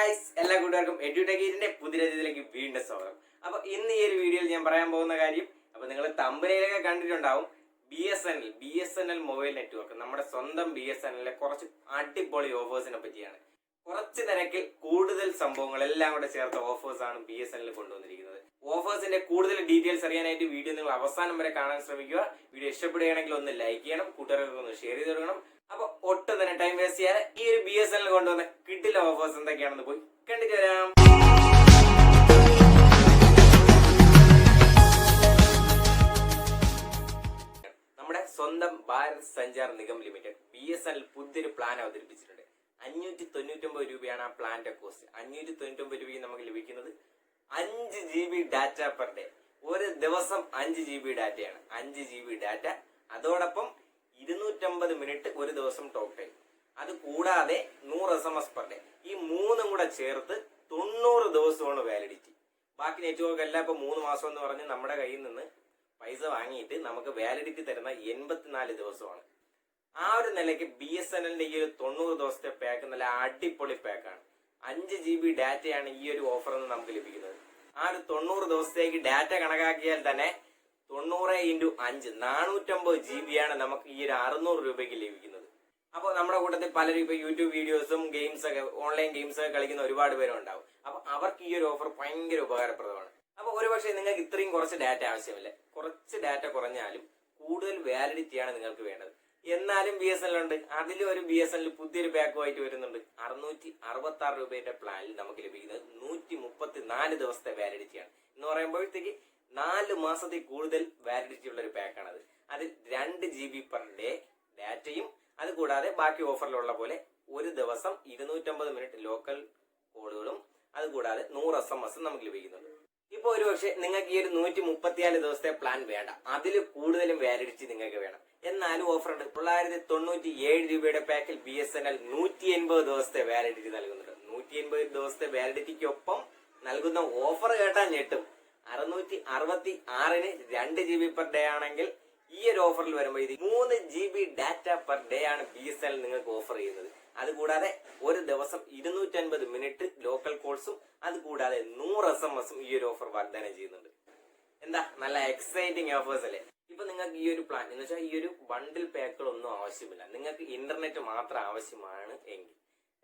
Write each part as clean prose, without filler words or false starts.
Guys, എല്ലാ കൂട്ടുകാർക്കും എഡ്യൂടെക്കിന്റെ പുതിയ രീതിയിലേക്ക് വീണ്ടും സ്വാഗതം. അപ്പോൾ ഇന്ന് ഈ ഒരു വീഡിയോയിൽ ഞാൻ പറയാൻ പോകുന്ന കാര്യം, അപ്പോൾ നിങ്ങൾ തമ്പനയിലൊക്കെ കണ്ടിട്ടുണ്ടാവും, BSNL മൊബൈൽ നെറ്റ്വർക്ക്, നമ്മുടെ സ്വന്തം BSNL കുറച്ച് അടിപൊളി ഓഫേഴ്സിനെ പറ്റിയാണ്. കുറച്ച് നിരക്കിൽ കൂടുതൽ സംഭവങ്ങൾ എല്ലാം കൂടെ ചേർത്ത ഓഫേഴ്സ് ആണ് BSNL കൊണ്ടുവന്നിരിക്കുന്നത്. ഓഫേഴ്സിന്റെ കൂടുതൽ ഡീറ്റെയിൽസ് അറിയാനായിട്ട് വീഡിയോ നിങ്ങൾ അവസാനം വരെ കാണാൻ ശ്രമിക്കുക. വീഡിയോ ഇഷ്ടപ്പെടുകയാണെങ്കിൽ ഒന്ന് ലൈക്ക് ചെയ്യണം, കൂട്ടുകാർക്ക് ഒന്ന് ഷെയർ ചെയ്ത് കൊടുക്കണം. അപ്പൊ ഒട്ടും തന്നെ ടൈം വേസ്റ്റ് ചെയ്യാൻ ഈ ഒരു BSNL കൊണ്ടുവന്ന കിഡിലെ ഓഫേഴ്സ് എന്തൊക്കെയാണെന്ന് പോയി കണ്ടിട്ട് വരാം. നമ്മുടെ സ്വന്തം ഭാരത് സഞ്ചാർ നിഗം ലിമിറ്റഡ് BSNL പുതിയൊരു പ്ലാൻ അവതരിപ്പിച്ചിട്ടുണ്ട്. 599 രൂപയാണ് ആ പ്ലാന്റെ കോസ്റ്റ്. 599 രൂപയ്ക്ക് നമുക്ക് ലഭിക്കുന്നത് 5 GB ഡാറ്റ പെർ ഡേ. ഒരു ദിവസം 5 GB ഡാറ്റയാണ്. 5 GB ഡാറ്റ, അതോടൊപ്പം 250 മിനിറ്റ് ഒരു ദിവസം ടോക്ക് ടൈം, അത് കൂടാതെ 100 SMS പെർ ഡേ. ഈ മൂന്നും കൂടെ ചേർത്ത് 90 ദിവസമാണ് വാലിഡിറ്റി. ബാക്കി നെറ്റ്വർക്ക് എല്ലാം ഇപ്പൊ 3 മാസം എന്ന് പറഞ്ഞ് നമ്മുടെ കയ്യിൽ നിന്ന് പൈസ വാങ്ങിയിട്ട് നമുക്ക് വാലിഡിറ്റി തരുന്ന 84 ദിവസമാണ്. ആ ഒരു നിലയ്ക്ക് BSNLന്റെ ഈ ഒരു 90 ദിവസത്തെ പാക്ക് നല്ല അടിപൊളി പാക്കാണ്. 5 GB ഡാറ്റയാണ് ഈ ഒരു ഓഫറിൽ നിന്ന് നമുക്ക് ലഭിക്കുന്നത്. ആ ഒരു 90 ദിവസത്തേക്ക് ഡാറ്റ കണക്കാക്കിയാൽ തന്നെ 90 × 5 450 GB ആണ് നമുക്ക് ഈ ഒരു 600 രൂപയ്ക്ക് ലഭിക്കുന്നത്. അപ്പോൾ നമ്മുടെ കൂട്ടത്തിൽ പലരും ഇപ്പൊ യൂട്യൂബ് വീഡിയോസും ഗെയിംസ് ഒക്കെ, ഓൺലൈൻ ഗെയിംസ് ഒക്കെ കളിക്കുന്ന ഒരുപാട് പേരുണ്ടാവും. അപ്പൊ അവർക്ക് ഈ ഒരു ഓഫർ ഭയങ്കര ഉപകാരപ്രദമാണ്. അപ്പൊ ഒരുപക്ഷെ നിങ്ങൾക്ക് ഇത്രയും കുറച്ച് ഡാറ്റ ആവശ്യമില്ല. കുറച്ച് ഡാറ്റ കുറഞ്ഞാലും കൂടുതൽ വാലിഡിറ്റിയാണ് നിങ്ങൾക്ക് വേണ്ടത്. എന്നാലും BSNL ഉണ്ട്. അതിലും ഒരു BSNL പുതിയൊരു പാക്കുമായിട്ട് വരുന്നുണ്ട്. 666 രൂപയുടെ പ്ലാനിൽ നമുക്ക് ലഭിക്കുന്നത് 134 ദിവസത്തെ വാലിഡിറ്റിയാണ്. എന്ന് പറയുമ്പോഴത്തേക്ക് 4 മാസത്തിൽ കൂടുതൽ വാലിഡിറ്റി ഉള്ള ഒരു പാക്കാണത്. അതിൽ 2 GB പെർ ഡേ ഡാറ്റയും, അതുകൂടാതെ ബാക്കി ഓഫറിലുള്ള പോലെ ഒരു ദിവസം 250 മിനിറ്റ് ലോക്കൽ കോളുകളും, അതുകൂടാതെ 100 SMS നമുക്ക് ലഭിക്കുന്നുണ്ട്. ഇപ്പൊ ഒരുപക്ഷെ നിങ്ങൾക്ക് ഈ ഒരു 134 ദിവസത്തെ പ്ലാൻ വേണ്ട, അതിൽ കൂടുതലും വാലിഡിറ്റി നിങ്ങൾക്ക് വേണം. എന്നാലും ഓഫർ ഉണ്ട്. 997 രൂപയുടെ പാക്കിൽ BSNL 180 ദിവസത്തെ വാലിഡിറ്റി നൽകുന്നുണ്ട്. 180 ദിവസത്തെ വാലിഡിറ്റിക്കൊപ്പം നൽകുന്ന ഓഫർ കേട്ടാൽ ഞെട്ടും. 666-ന് 2 GB പെർ ഡേ ആണെങ്കിൽ ഈ ഒരു ഓഫറിൽ വരുമ്പോൾ ഇത് 3 GB ഡാറ്റ പെർ ഡേ ആണ് BSNL നിങ്ങൾക്ക് ഓഫർ ചെയ്യുന്നത്. അതുകൂടാതെ ഒരു ദിവസം 250 മിനിറ്റ് ലോക്കൽ കോൾസും, അതുകൂടാതെ 100 SMS ഈ ഒരു ഓഫർ വാഗ്ദാനം ചെയ്യുന്നുണ്ട്. എന്താ നല്ല എക്സൈറ്റിംഗ് ഓഫേഴ്സ് അല്ലേ? ഇപ്പൊ നിങ്ങൾക്ക് ഈ ഒരു പ്ലാൻ എന്ന് വെച്ചാൽ ഈ ഒരു ബണ്ടിൽ പാക്കുകളൊന്നും ആവശ്യമില്ല, നിങ്ങൾക്ക് ഇന്റർനെറ്റ് മാത്രം ആവശ്യമാണ് എങ്കിൽ,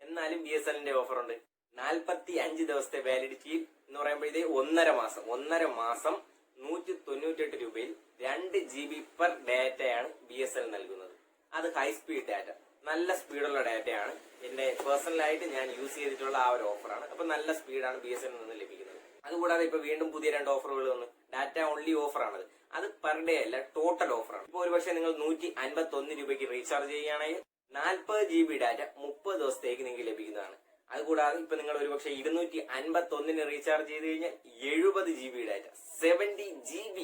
എന്നാലും BSNLന്റെ ഓഫർ ഉണ്ട്. 45 ദിവസത്തെ വാലിഡിറ്റിയിൽ എന്ന് പറയുമ്പോൾ ഇത് 1.5 മാസം 198 രൂപയിൽ 2 GB പെർ ഡാറ്റയാണ് BSNL നൽകുന്നത്. അത് ഹൈ സ്പീഡ് ഡാറ്റ, നല്ല സ്പീഡുള്ള ഡാറ്റയാണ്. എന്റെ പേഴ്സണലായിട്ട് ഞാൻ യൂസ് ചെയ്തിട്ടുള്ള ആ ഒരു ഓഫറാണ്. അപ്പൊ നല്ല സ്പീഡാണ് BSNL നിന്ന് ലഭിക്കുന്നത്. അതുകൂടാതെ ഇപ്പൊ വീണ്ടും പുതിയ 2 ഓഫറുകൾ വന്നു. ഡാറ്റ ഓൺലി ഓഫറാണത്. അത് പെർ ഡേ അല്ല, ടോട്ടൽ ഓഫറാണ്. ഇപ്പൊ ഒരുപക്ഷെ നിങ്ങൾ 151 രൂപയ്ക്ക് റീചാർജ് ചെയ്യുകയാണെങ്കിൽ 40 GB ഡാറ്റ 30 ദിവസത്തേക്ക് നിങ്ങൾക്ക് ലഭിക്കുന്നതാണ്. അതുകൂടാതെ ഇപ്പൊ നിങ്ങൾ ഒരുപക്ഷെ 251-ന് റീചാർജ് ചെയ്ത് കഴിഞ്ഞാൽ 70 GB ഡാറ്റ 70 GB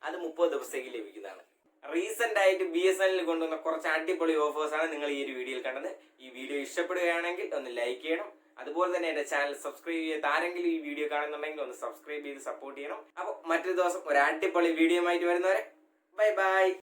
അത് 30 ദിവസത്തേക്ക് ലഭിക്കുന്നതാണ്. റീസെന്റ് ആയിട്ട് BSNL കൊണ്ടുവന്ന കുറച്ച് അടിപൊളി ഓഫേഴ്സ് ആണ് നിങ്ങൾ ഈ ഒരു വീഡിയോയിൽ കണ്ടത്. ഈ വീഡിയോ ഇഷ്ടപ്പെടുകയാണെങ്കിൽ ഒന്ന് ലൈക്ക് ചെയ്യണം. അതുപോലെ തന്നെ എന്റെ ചാനൽ സബ്സ്ക്രൈബ് ചെയ്ത് ആരെങ്കിലും ഈ വീഡിയോ കാണുന്നുണ്ടെങ്കിൽ ഒന്ന് സബ്സ്ക്രൈബ് ചെയ്ത് സപ്പോർട്ട് ചെയ്യണം. അപ്പൊ മറ്റൊരു ദിവസം ഒരു അടിപൊളി വീഡിയോ ആയിട്ട് വരുന്നവരെ ബൈ ബൈ.